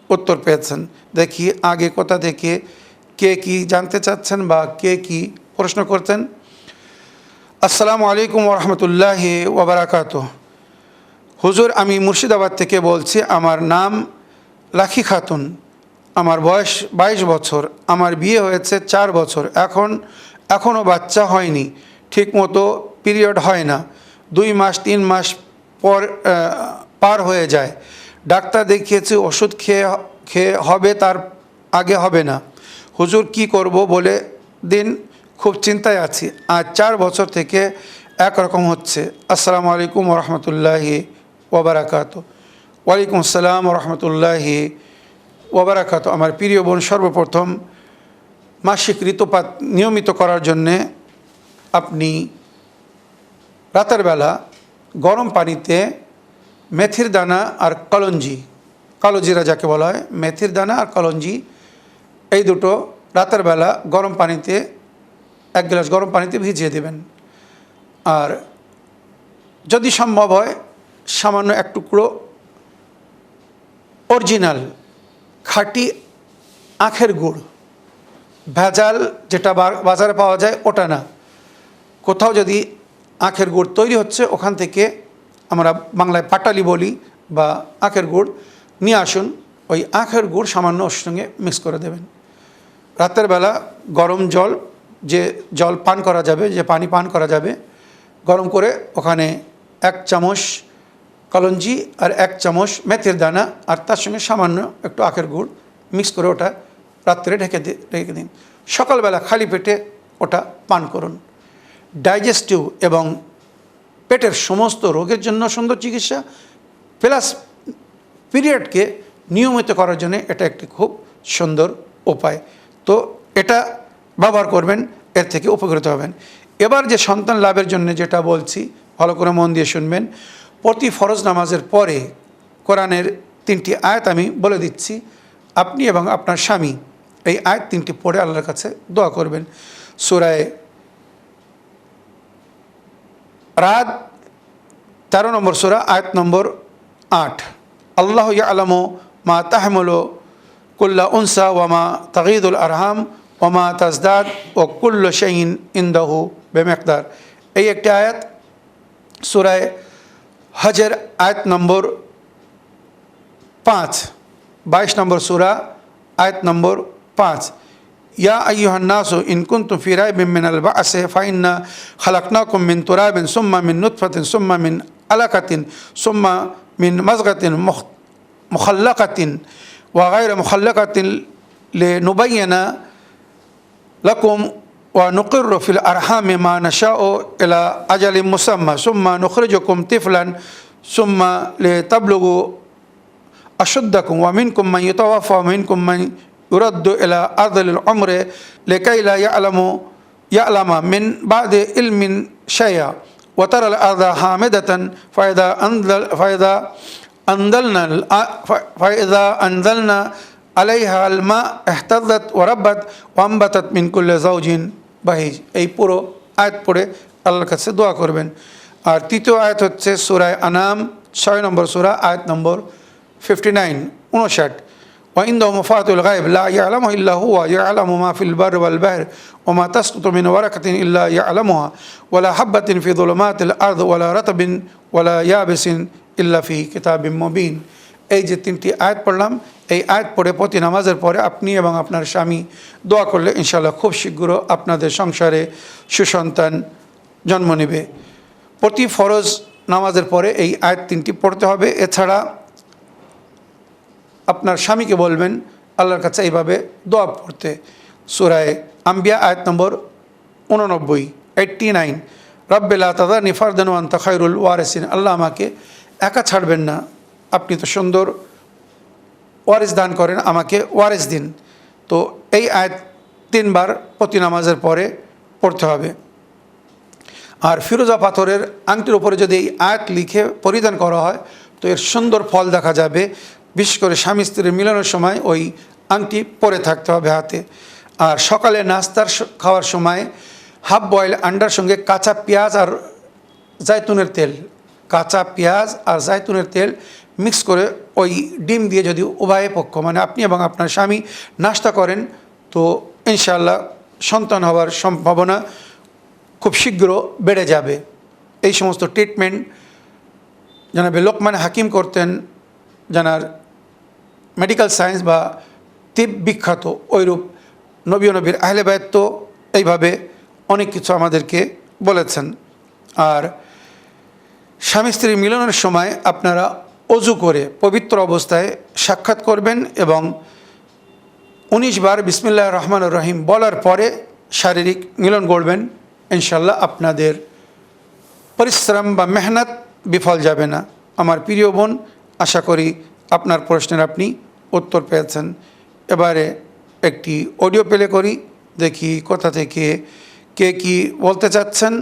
উত্তর পেয়েছেন। দেখি আগে কোথা থেকে কে কি জানতে চাচ্ছেন বা কে কি প্রশ্ন করতেন। আসসালামু আলাইকুম ওয়া রাহমাতুল্লাহি ওয়া বারাকাতুহু। হুজুর, আমি মুর্শিদাবাদ থেকে বলছি। আমার নাম লাখি খাতুন, আমার বয়স 22 বছর, আমার বিয়ে হয়েছে 4 বছর, এখনও বাচ্চা হয়নি, ঠিকমতো পিরিয়ড হয় না, 2 মাস 3 মাস পার হয়ে যায়, ডাক্তার দেখিয়েছি, ওষুধ খেয়ে হবে, তার আগে হবে না। হুজুর কি করব বলে দিন, খুব চিন্তায় আছি, আজ 4 বছর থেকে একরকম হচ্ছে। আসসালামু আলাইকুম ওয়া রাহমাতুল্লাহি ওয়া বারাকাতুহু। ওয়ালাইকুম আসসালাম ওয়া রাহমাতুল্লাহি ওয়া বারাকাতুহু। আমার প্রিয় বোন, সর্বপ্রথম মাসিক ঋতুপাত নিয়মিত করার জন্যে আপনি রাতের বেলা গরম পানিতে মেথির দানা আর কলঞ্জি, কালো জিরা যাকে বলা হয়, মেথির দানা আর কলঞ্জি, এই দুটো রাতের বেলা গরম পানিতে, 1 গ্লাস গরম পানিতে ভিজিয়ে দেবেন। আর যদি সম্ভব হয় সামান্য 1 টুকরো অরিজিনাল খাঁটি আখের গুড়, ভেজাল যেটা বাজারে পাওয়া যায় ওটা না, কোথাও যদি আখের গুড় তৈরি হচ্ছে ওখান থেকে, আমরা বাংলায় পাটালি বলি, বা আখের গুড় নিয়ে আসুন। ওই আখের গুড় সামান্য ওর সঙ্গে মিক্স করে দেবেন। রাতের বেলা গরম জল, যে জল পান করা যাবে, যে পানি পান করা যাবে, গরম করে ওখানে 1 চামচ কালঞ্জি আর 1 চামচ মেথির দানা আর তার সঙ্গে সামান্য একটু আখের গুড় মিক্স করে ওটা রাত্রে রেখে দিন। সকালবেলা খালি পেটে ওটা পান করুন। ডাইজেস্টিভ এবং পেটের সমস্ত রোগের জন্য সুন্দর চিকিৎসা, প্লাস পিরিয়ডকে নিয়মিত করার জন্য এটা একটি খুব সুন্দর উপায়। তো এটা ব্যবহার করবেন, এর থেকে উপকৃত হবেন। এবার যে সন্তান লাভের জন্য যেটা বলছি, ভালো করে মন দিয়ে শুনবেন। প্রতি ফরজ নামাজের পরে কোরআনের 3টি আয়াত আমি বলে দিচ্ছি, আপনি এবং আপনার স্বামী এই আয়াত 3টি পড়ে আল্লাহর কাছে দোয়া করবেন। সূরা রাদ 13 নম্বর সূরা, আয়াত নম্বর 8। আল্লাহু ইয়ালামু মা তাহমিলু কুল্লু উনসা ওয়া মা তাগীদুল আরহাম ওয়া মা তাজদাদ ওয়া কুল্লু শাইইন ইনদাহু বিমিকদার। এই একটি আয়াত সূরা হজের আয়াত নম্বর 5, 22 নম্বর সূরা, আয়াত নম্বর 5। ইয়া আইয়ুহান নাসু ইন কুনতুম ফি রাইবিন মিনাল বা'সি ফাইন্না খালাকনাকুম মিন তুরাবিন সুম্মা মিন নুতফাতিন সুম্মা মিন আলাকাতিন সুম্মা মিন মাযগাতিন মুখাল্লাকাতিন ওয়া গায়রা মুখাল্লাকাতিন লিনুবায়্যিনা লাকুম ওয়া নুকিররু ফিল আরহামি মা নাশাউ ইলা আজালিন মুসাম্মা সুম্মা নুখরিজুকুম তিফলান সুম্মা লিতাবলুগু أشدكم ومنكم من يتوفى ومنكم من يرد إلى أرذل العمر لكي لا يعلم من بعد علم شيئا وترى الأرض هامدة فإذا أنزلنا عليها الماء اهتزت وربت وأنبتت من كل زوج بهيج। এই পুরো আয়াত পড়ে আল্লাহর কাছে দোয়া করবেন। আর তৃতীয় আয়াত হচ্ছে সূরা আনাম 6 নম্বর সূরা, আয়াত নম্বর 59 59। وعنده مفاتيح الغيب لا يعلمه إلا هو يعلم ما في البر والبحر وما تسقط من ورقة إلا يعلمها ولا حبة في ظلمات الأرض ولا رطب ولا يابس إلا في كتاب مبين। এই যে 3টি আয়াত পড়লাম, এই আয়াত পড়ে প্রতি নামাজের পরে আপনি এবং আপনার স্বামী দোয়া করলে ইনশাআল্লাহ খুব শীঘ্র আপনাদের সংসারে সুসন্তান জন্ম নেবে। প্রতি ফরজ নামাজের পরে এই আয়াত 3টি পড়তে হবে। এছাড়া আপনার স্বামীকে বলবেন আল্লাহর কাছে এইভাবে দোয়া পড়তে। সূরা আম্বিয়া আয়াত নম্বর 89 রব্বি লা তাযারনি ফারদান ওয়া আনতা খায়রুল ওয়ারিসিন। আল্লাহ আমাকে একা ছাড়বেন না, আপনি তো সুন্দর ওয়ারিস দান করেন, আমাকে ওয়ারিস দিন। তো এই আয়াত 3 বার প্রতি নামাজের পরে পড়তে হবে। আর ফিরোজা পাথরের আংটির উপরে যদি এই আয়াত লিখে পরিধান করা হয় তো এর সুন্দর ফল দেখা যাবে। বিশেষ করে স্বামী স্ত্রীর মিলনের সময় ওই আংটি পরে থাকতে হবে হাতে। আর সকালে নাস্তার খাওয়ার সময় হাফ বয়েল আন্ডার সঙ্গে কাঁচা পেঁয়াজ আর জায়তুনের তেল, কাঁচা পেঁয়াজ আর জায়তুনের তেল মিক্স করে ওই ডিম দিয়ে যদি উভয় পক্ষ মানে আপনি এবং আপনার স্বামী নাস্তা করেন তো ইনশাআল্লাহ সন্তান হওয়ার সম্ভাবনা খুব শীঘ্র বেড়ে যাবে। এই সমস্ত ট্রিটমেন্ট জানাবে লোকমান হাকিম করতেন, জানার মেডিকেল সায়েন্স বা তিব বিখ্যাত, ওইরূপ নবী ও নবীর আহলে বায়ত তো এইভাবে অনেক কিছু আমাদেরকে বলেছেন। আর স্বামী স্ত্রী মিলনের সময় আপনারা অজু করে পবিত্র অবস্থায় সাক্ষাৎ করবেন এবং 19 বার বিসমিল্লাহির রহমানির রহিম বলার পরে শারীরিক মিলন করবেন। ইনশাআল্লাহ আপনাদের পরিশ্রম বা মেহনত বিফল যাবে না। আমার প্রিয় বোন, আশা করি আপনার প্রশ্নের আপনি উত্তর পেয়েছেন। এবারে একটি অডিও প্লে করি, দেখি কোথা থেকে কে কি বলতে চাচ্ছেন।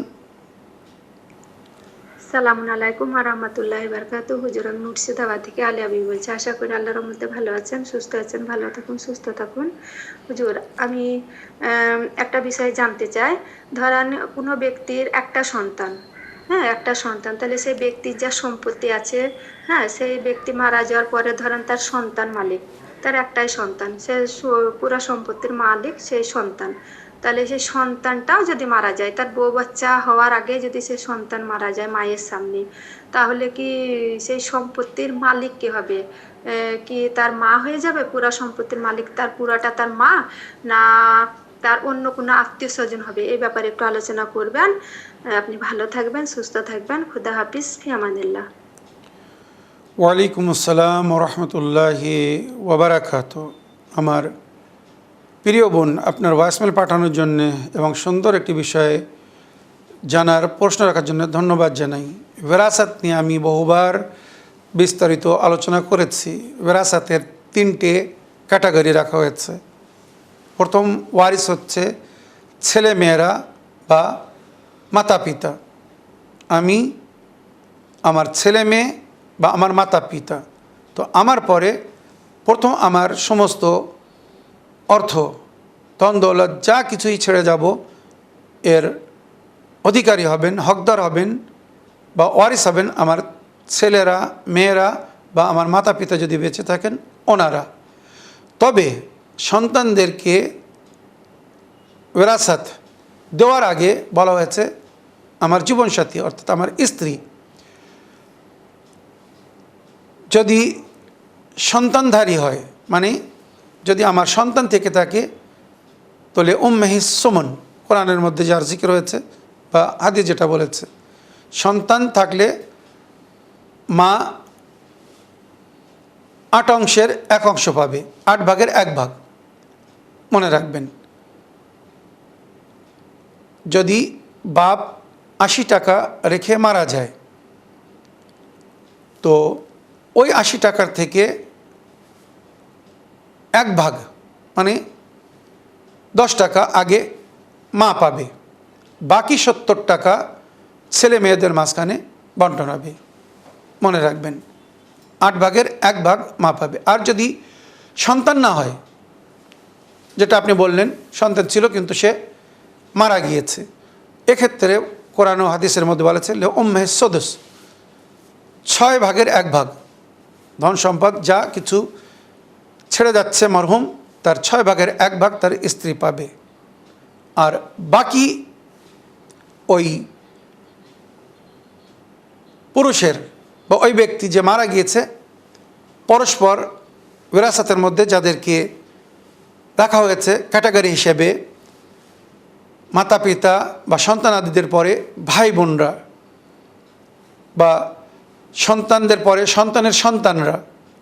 সালামু আলাইকুম ওয়া রাহমাতুল্লাহি ওয়া বারাকাতুহু। হুজুর আমি মুর্শিদাবাদ থেকে আলী আবি বলছি। আশা করি আল্লাহর রহমতে ভালো আছেন, সুস্থ আছেন। ভালো থাকুন, সুস্থ থাকুন। হুজুর আমি একটা বিষয় জানতে চাই। ধরেন কোনো ব্যক্তির একটা সন্তান, একটা সন্তান, তাহলে সেই ব্যক্তির যা সম্পত্তি আছে, সেই ব্যক্তি মারা যাওয়ার পরে ধরেন তার সন্তান মালিক, তার একটাই সন্তান, সে পুরো সম্পত্তির মালিক সেই সন্তান। তাহলে সেই সন্তানটাও যদি মারা যায়, তার বউ বাচ্চা হওয়ার আগে যদি সে সন্তান মারা যায় মায়ের সামনে, তাহলে কি সেই সম্পত্তির মালিক কে হবে? কি তার মা হয়ে যাবে? পুরা সম্পত্তির মালিক তার পুরাটা তার মা, না তার অন্য কোনো আত্মীয় স্বজন হবে, এই ব্যাপারে একটু আলোচনা করবেন। আপনি ভালো থাকবেন, সুস্থ থাকবেন। খুদা হাফিজ, ফি আমানিল্লাহ। ওয়ালাইকুম আসসালাম রহমতুল্লাহি ওবরাকাত। আমার প্রিয় বোন, আপনার ভয়েসমেল পাঠানোর জন্যে এবং সুন্দর একটি বিষয়ে জানার প্রশ্ন রাখার জন্য ধন্যবাদ জানাই। বিরাসাত নিয়ে আমি বহুবার বিস্তারিত আলোচনা করেছি। বিরাসাতের 3টে ক্যাটাগরি রাখা হয়েছে। প্রথম ওয়ারিস হচ্ছে ছেলে মেয়েরা বা মাতা পিতা। আমি, আমার ছেলে মেয়ে বা আমার মাতা পিতা। তো আমার পরে প্রথম আমার সমস্ত অর্থ, ধন দৌলত যা কিছুই ছেড়ে যাব, এর অধিকারী হবেন, হকদার হবেন বা ওয়ারিস হবেন আমার ছেলেরা, মেয়েরা বা আমার মাতা পিতা যদি বেঁচে থাকেন ওনারা। তবে সন্তানদেরকে বিরাসাত দেওয়ার আগে বলা হয়েছে আমার জীবনসাথী অর্থাৎ আমার স্ত্রী যদি সন্তানধারী হয়, মানে যদি আমার সন্তান থেকে থাকে, তাহলে উম্মেহিস সুমন কোরআনের মধ্যে যার জিকির হয়েছে বা হাদিস যেটা বলেছে, সন্তান থাকলে মা 8 অংশের 1 অংশ পাবে, 8 ভাগের 1 ভাগ। মনে রাখবেন, যদি বাপ 80 টাকা রেখে মারা যায়, তো ওই 80 টাকার থেকে 1 ভাগ মানে 10 টাকা আগে মা পাবে, বাকি 70 টাকা ছেলে মেয়েদের মাঝখানে বন্টন হবে। মনে রাখবেন, 8 ভাগের 1 ভাগ মা পাবে। আর যদি সন্তান না হয়, যেটা আপনি বললেন সন্তান ছিল কিন্তু সে মারা গিয়েছে, এক্ষেত্রে কোরআন ও হাদিসের মধ্যে বলেছে উম্মে সদস, 6 ভাগের 1 ভাগ ধন সম্পদ যা কিছু ছেড়ে যাচ্ছে মরহুম, তার 6 ভাগের 1 ভাগ তার স্ত্রী পাবে। আর বাকি ওই পুরুষের বা ওই ব্যক্তি যে মারা গিয়েছে, পরস্পর বিরাসাতের মধ্যে যাদেরকে রাখা হয়েছে ক্যাটাগরি হিসেবে, মাতা পিতা বা সন্তানাদিদের পরে ভাই বোনরা বা সন্তানদের পরে সন্তানের সন্তানরা,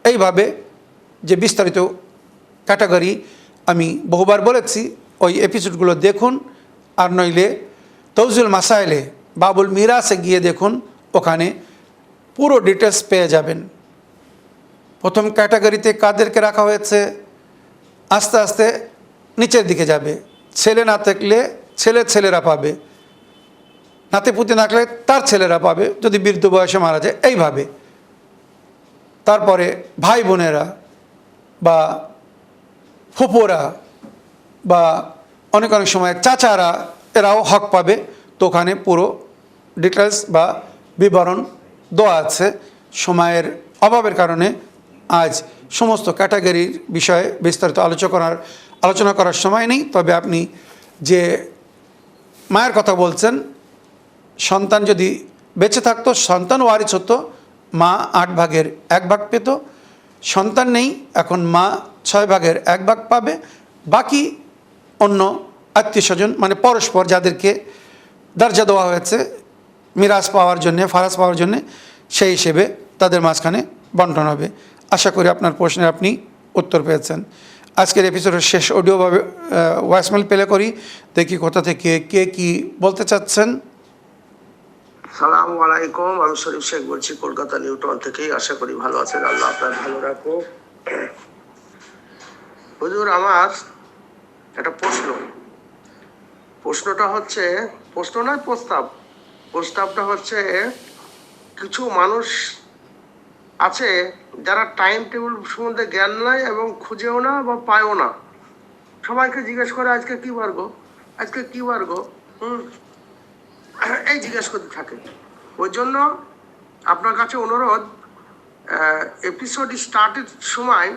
এইভাবে যে বিস্তারিত ক্যাটাগরি আমি বহুবার বলেছি, ওই এপিসোডগুলো দেখুন। আর নইলে তৌজুল মাসাইলে বাবুল মিরাসে গিয়ে দেখুন, ওখানে পুরো ডিটেলস পেয়ে যাবেন। প্রথম ক্যাটাগরিতে কাদেরকে রাখা হয়েছে, আস্তে আস্তে নিচের দিকে যাবে। ছেলে না থাকলে ছেলেরা পাবে, নাতিপুতি না থাকলে তার ছেলেরা পাবে যদি বৃদ্ধ বয়সে মারা যায়, এইভাবে। তারপরে ভাই বোনেরা বা ফুপুরা বা অনেক সময় চাচারা, এরাও হক পাবে। তো ওখানে পুরো ডিটেলস বা বিবরণ দেওয়া আছে। সময়ের অভাবের কারণে আজ সমস্ত ক্যাটাগরির বিষয়ে বিস্তারিত আলোচনা করার সময় নেই। তবে আপনি যে মায়ের কথা বলছেন, সন্তান যদি বেঁচে থাকতো, সন্তান ওয়ারিস হতো, মা 8 ভাগের 1 ভাগ পেত। সন্তান নেই, এখন মা 6 ভাগের 1 ভাগ পাবে। বাকি অন্য আত্মীয় স্বজন মানে পরস্পর যাদেরকে দরজা দেওয়া হয়েছে মিরাজ পাওয়ার জন্যে, ফারাজ পাওয়ার জন্যে, সেই হিসেবে তাদের মাঝখানে বন্টন হবে। আশা করি আপনার প্রশ্নের আপনি উত্তর পেয়েছেন। আজকের এপিসোডের শেষ অডিওভাবে ভয়েসমেল প্লে করি, দেখি কোথা থেকে কে কি বলতে চাচ্ছেন। সালামু আলাইকুম, আমি শরীফ শেখ বলছি কলকাতা নিউটাউন থেকেই। আশা করি ভালো আছেন, আল্লাহ আপনার ভালো রাখো। হুজুর, আমার একটা প্রশ্নটা হচ্ছে, প্রশ্ন নয় প্রস্তাবটা হচ্ছে, কিছু মানুষ আছে যারা টাইম টেবিল সম্বন্ধে জ্ঞান নাই এবং খুঁজেও না বা পায়ও না। সবাইকে জিজ্ঞেস করে আজকে কি বার গো, এই জিজ্ঞেস করতে থাকে। ওই জন্য আপনার কাছে অনুরোধ, এপিসোড স্টার্টের সময়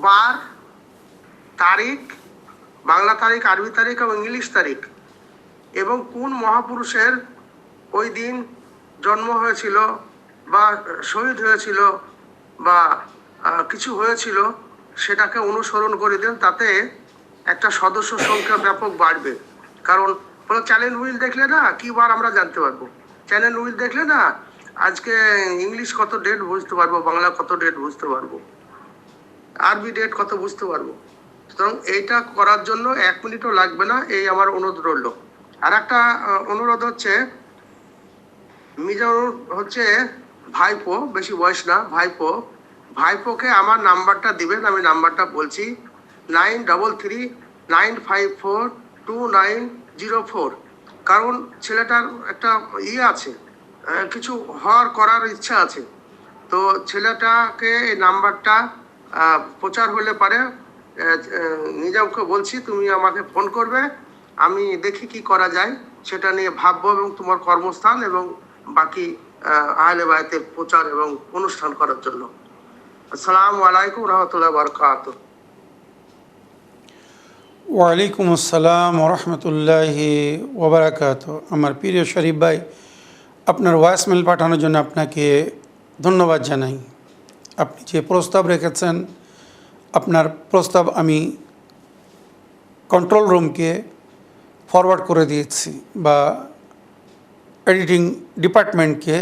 বার, তারিখ, বাংলা তারিখ, আরবি তারিখ এবং ইংলিশ তারিখ, এবং কোন মহাপুরুষের ওই দিন জন্ম হয়েছিল বা শহীদ হয়েছিল বা কিছু হয়েছিল, সেটাকে অনুসরণ করে দেন। তাতে একটা সদস্য সংখ্যা ব্যাপক বাড়বে। কারণ চ্যানেল হুইল দেখলে না কি বার আমরা জানতে পারবো, চ্যানেল হুইল দেখলে না আজকে ইংলিশ কত ডেট বুঝতে পারবো, বাংলা কত ডেট বুঝতে পারবো, আরবি ডেট কত বুঝতে পারবো। সুতরাং এইটা করার জন্য 1 মিনিটও লাগবে না, এই আমার অনুরোধ রইল। আর একটা অনুরোধ হচ্ছে, মিজানুর হচ্ছে ভাইপো, বেশি বয়স না, ভাইপোকে আমার নাম্বারটা দিবেন। আমি নাম্বারটা বলছি 9339542904। কারণ ছেলেটার একটা আছে, কিছু করার ইচ্ছা আছে। তো ছেলেটাকে এই নাম্বারটা প্রচার হলে পারে নিজামকে বলছি তুমি আমাকে ফোন করবে, আমি দেখি কি করা যায় সেটা নিয়ে ভাববো, এবং তোমার কর্মস্থান এবং বাকি আহলে বায়াতের প্রচার এবং অনুষ্ঠান করার জন্য। আসসালামু আলাইকুম রহমতুল্লাহ বারকাতুহু। ওয়ালাইকুম আসসালাম ওরহমতুল্লাহি ওবরাকাতুহু। আমার প্রিয় শরীফ ভাই, আপনার ভয়েসমেল পাঠানোর জন্য আপনাকে ধন্যবাদ জানাই। আপনি যে প্রস্তাব রেখেছেন, আপনার প্রস্তাব আমি কন্ট্রোল রুমকে ফরওয়ার্ড করে দিয়েছি বা এডিটিং ডিপার্টমেন্টকে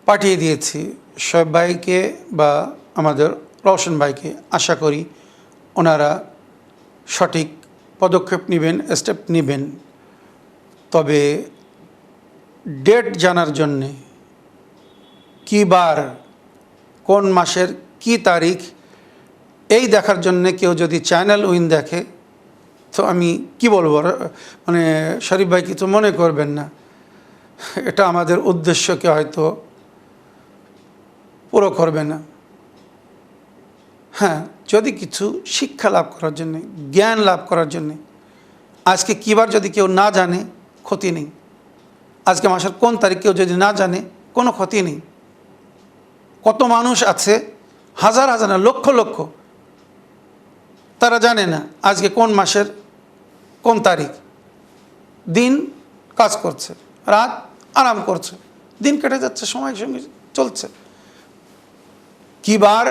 পাঠিয়ে দিয়েছি, শোয়েব ভাইকে বা আমাদের রওশন ভাইকে। আশা করি ওনারা সঠিক পদক্ষেপ নেবেন, স্টেপ নেবেন। তবে ডেট জানার জন্যে, কী বার, কোন মাসের কি তারিখ, এই দেখার জন্যে কেউ যদি চ্যানেল উইন দেখে, তো আমি কি বলবো, মানে শরীফ ভাই কিছু মনে করবেন না, এটা আমাদের উদ্দেশ্যকে হয়তো পুরো করবে না। হ্যাঁ, যদি কিছু শিক্ষা লাভ করার জন্যে, জ্ঞান লাভ করার জন্যে, আজকে কী বার যদি কেউ না জানে ক্ষতি নেই, আজকে মাসের কোন তারিখ কেউ যদি না জানে কোনো ক্ষতি নেই। কত মানুষ আছে, হাজার হাজার না, লক্ষ লক্ষ, তারা জানে না আজকে কোন মাসের কোন তারিখ। দিন কাজ করছে, রাত আরাম করছে, দিন কেটে যাচ্ছে, সময়ের সঙ্গে চলছে। কী বার,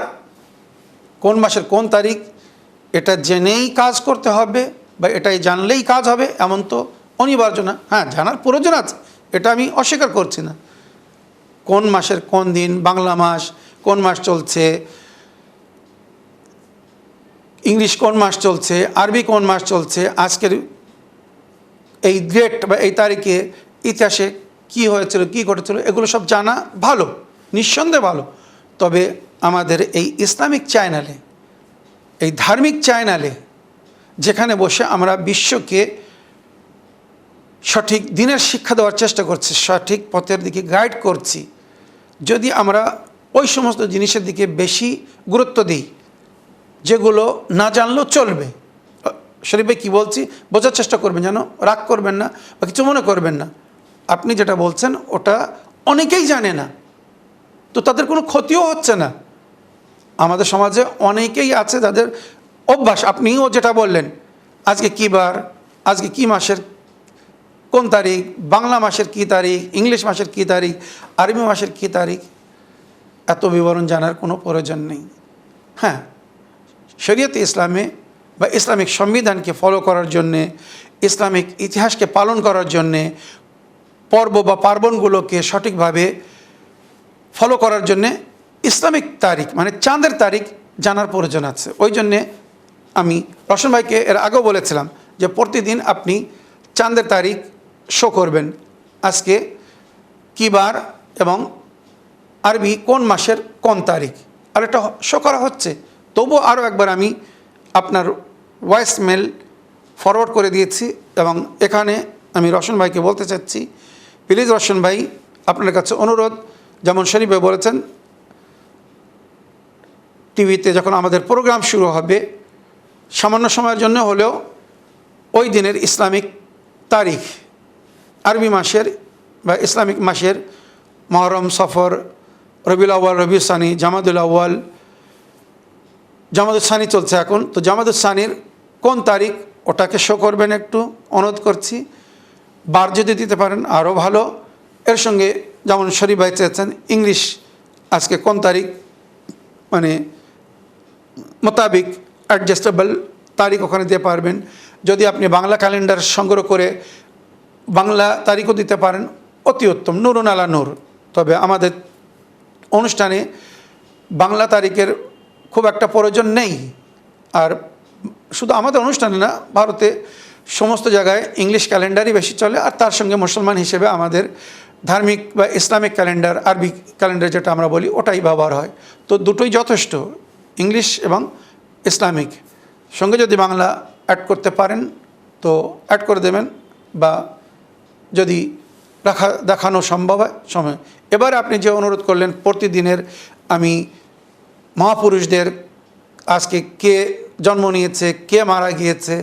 কোন মাসের কোন তারিখ, এটা জেনেই কাজ করতে হবে বা এটাই জানলেই কাজ হবে এমন তো অনিবার্য না। হ্যাঁ, জানার প্রয়োজন আছে, এটা আমি অস্বীকার করছি না। কোন মাসের কোন দিন, বাংলা মাস কোন মাস চলছে, ইংলিশ কোন মাস চলছে, আরবি কোন মাস চলছে, আজকের এই ডেট বা এই তারিখে ইতিহাসে কি হয়েছিল, কি ঘটেছিল, এগুলো সব জানা ভালো, নিঃসন্দেহে ভালো। তবে আমাদের এই ইসলামিক চ্যানেলে, এই ধার্মিক চ্যানেলে, যেখানে বসে আমরা বিশ্বকে সঠিক দিনের শিক্ষা দেওয়ার চেষ্টা করছি, সঠিক পথের দিকে গাইড করছি, যদি আমরা ওই সমস্ত জিনিসের দিকে বেশি গুরুত্ব দিই যেগুলো না জানলেও চলবে। শরীফ ভাই কী বলছি বোঝার চেষ্টা করবেন, যেন রাগ করবেন না বা কিছু মনে করবেন না। আপনি যেটা বলছেন ওটা অনেকেই জানে না, তো তাদের কোনো ক্ষতিও হচ্ছে না। আমাদের সমাজে অনেকেই আছে যাদের অভ্যাস, আপনিও যেটা বললেন, আজকে কী বার, আজকে কী মাসের কোন তারিখ, বাংলা মাসের কী তারিখ, ইংলিশ মাসের কী তারিখ, আরবি মাসের কী তারিখ, এত বিবরণ জানার কোনো প্রয়োজন নেই। হ্যাঁ, শরীয়তে ইসলামে বা ইসলামিক সংবিধানকে ফলো করার জন্যে, ইসলামিক ইতিহাসকে পালন করার জন্যে, পর্ব বা পার্বণগুলোকে সঠিকভাবে ফলো করার জন্যে ইসলামিক তারিখ মানে চাঁদের তারিখ জানার প্রয়োজন আছে। ওই জন্যে আমি রওশন ভাইকে এর আগেও বলেছিলাম যে প্রতিদিন আপনি চাঁদের তারিখ শো করবেন, আজকে কী বার এবং আরবি কোন মাসের কোন তারিখ, আর এটা শো করা হচ্ছে। তবুও আরও একবার আমি আপনার ভয়েস মেল ফরওয়ার্ড করে দিয়েছি, এবং এখানে আমি রওশন ভাইকে বলতে চাচ্ছি, প্লিজ রওশন ভাই, আপনার কাছে অনুরোধ, যেমন শরীফ ভাই বলেছেন টিভিতে যখন আমাদের প্রোগ্রাম শুরু হবে, সামান্য সময়ের জন্য হলেও ওই দিনের ইসলামিক তারিখ, আরবি মাসের বা ইসলামিক মাসের মহরম, সফর, রবিউল আউয়াল, রবিউল সানি, জামাদুল আউয়াল, জামাদুল সানি চলছে এখন, তো জামাদুল সানির কোন তারিখ ওটাকে শো করবেন, একটু অনুরোধ করছি। বার যদি দিতে পারেন আরও ভালো। এর সঙ্গে যেমন শরীফ ভাই চেয়েছেন ইংলিশ আজকে কোন তারিখ, মানে মোতাবিক অ্যাডজাস্টেবল তারিখ ওখানে দিতে পারবেন। যদি আপনি বাংলা ক্যালেন্ডার সংগ্রহ করে বাংলা তারিখও দিতে পারেন অতি উত্তম, নুরুন আলা নূর। তবে আমাদের অনুষ্ঠানে বাংলা তারিখের খুব একটা প্রয়োজন নেই। আর শুধু আমাদের অনুষ্ঠানে না, ভারতে সমস্ত জায়গায় ইংলিশ ক্যালেন্ডারই বেশি চলে। আর তার সঙ্গে মুসলমান হিসেবে আমাদের ধার্মিক বা ইসলামিক ক্যালেন্ডার, আরবি ক্যালেন্ডার যেটা আমরা বলি, ওটাই ব্যবহার হয়। তো দুটোই যথেষ্ট, ইংলিশ এবং ইসলামিক। সঙ্গে যদি বাংলা অ্যাড করতে পারেন তো অ্যাড করে দেবেন, বা যদি দেখানো সম্ভব হয় সময়। এবার আপনি যে অনুরোধ করলেন প্রতিদিনের, আমি মহাপুরুষদের আজকে কে জন্ম নিয়েছে, কে মারা গিয়েছে,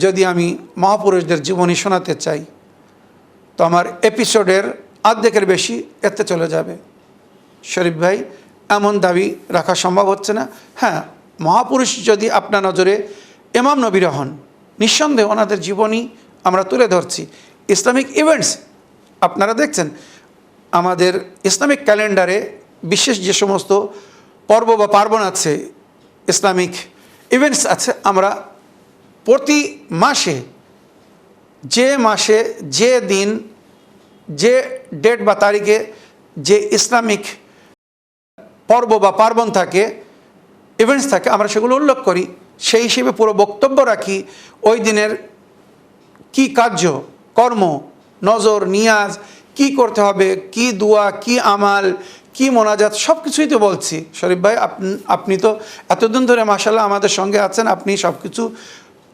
যদি আমি মহাপুরুষদের জীবনী শোনাতে চাই তো আমার এপিসোডের অর্ধেকের বেশি এতে চলে যাবে। শরীফ ভাই, এমন দাবি রাখা সম্ভব হচ্ছে না। হ্যাঁ, মহাপুরুষ যদি আপনার নজরে ইমাম নবীরা হন, নিঃসন্দেহে ওনাদের জীবনী আমরা তুলে ধরছি। ইসলামিক ইভেন্টস আপনারা দেখছেন, আমাদের ইসলামিক ক্যালেন্ডারে বিশেষ যে সমস্ত পর্ব বা পার্বণ আছে, ইসলামিক ইভেন্টস আছে, আমরা প্রতি মাসে যে দিন, যে ডেট বা তারিখে যে ইসলামিক পর্ব বা পার্বণ থাকে, ইভেন্টস থাকে, আমরা সেগুলো উল্লেখ করি। সেই হিসেবে পুরো বক্তব্য রাখি ওই দিনের কি কার্য কর্ম, নজর, নিয়াজ কি করতে হবে, কি দোয়া, কি আমাল, কি মোনাজাত, সব কিছুই তো বলছি। শরীফ ভাই, আপনি তো এতদিন ধরে মাশাআল্লাহ আমাদের সঙ্গে আছেন, আপনি সব কিছু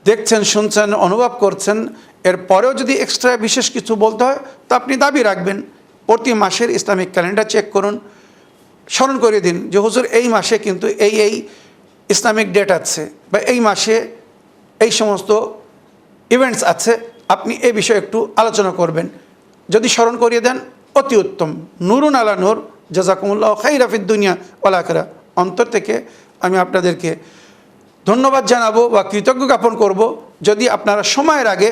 দেখছেন, শুনছেন, অনুভব করছেন। এরপরেও যদি এক্সট্রা বিশেষ কিছু বলতে হয় তো আপনি দাবি রাখবেন। প্রতি মাসের ইসলামিক ক্যালেন্ডার চেক করুন, স্মরণ করে দিন যে হুজুর এই মাসে কিন্তু এই ইসলামিক ডেট আছে, বা এই মাসে এই সমস্ত ইভেন্টস আছে, আপনি এই বিষয়ে একটু আলোচনা করবেন। যদি স্মরণ করিয়ে দেন অতি উত্তম। নুরুন আলা নূর, জাযাকুমুল্লাহু খাইরা ফিদ দুনিয়া ওয়াল আখিরা। অন্তর থেকে আমি আপনাদেরকে ধন্যবাদ জানাবো বা কৃতজ্ঞ জ্ঞাপন করব যদি আপনারা সময়ের আগে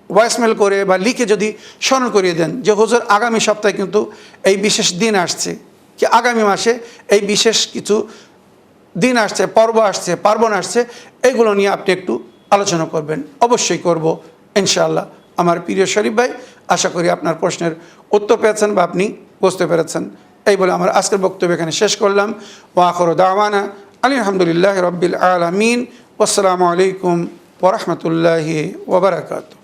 ভয়েসমেল করে বা লিখে যদি স্মরণ করিয়ে দেন যে হুজুর আগামী সপ্তাহে কিন্তু এই বিশেষ দিন আসছে, কি আগামী মাসে এই বিশেষ কিছু দিন আসছে, পর্ব আসছে, পার্বণ আসছে, এইগুলো নিয়ে আপনি একটু আলোচনা করবেন। অবশ্যই করব ইনশাআল্লাহ। আমার প্রিয় শরীফ ভাই, আশা করি আপনার প্রশ্নের উত্তর পেয়েছেন বা আপনি বুঝতে পেরেছেন। এই বলে আমার আজকের বক্তব্য এখানে শেষ করলাম। ওয়া আখিরু দাওয়ানা আলহামদুলিল্লাহি রাব্বিল আলামিন। ওয়াসসালামু আলাইকুম ওয়া রাহমাতুল্লাহি ওয়া বারাকাতুহু।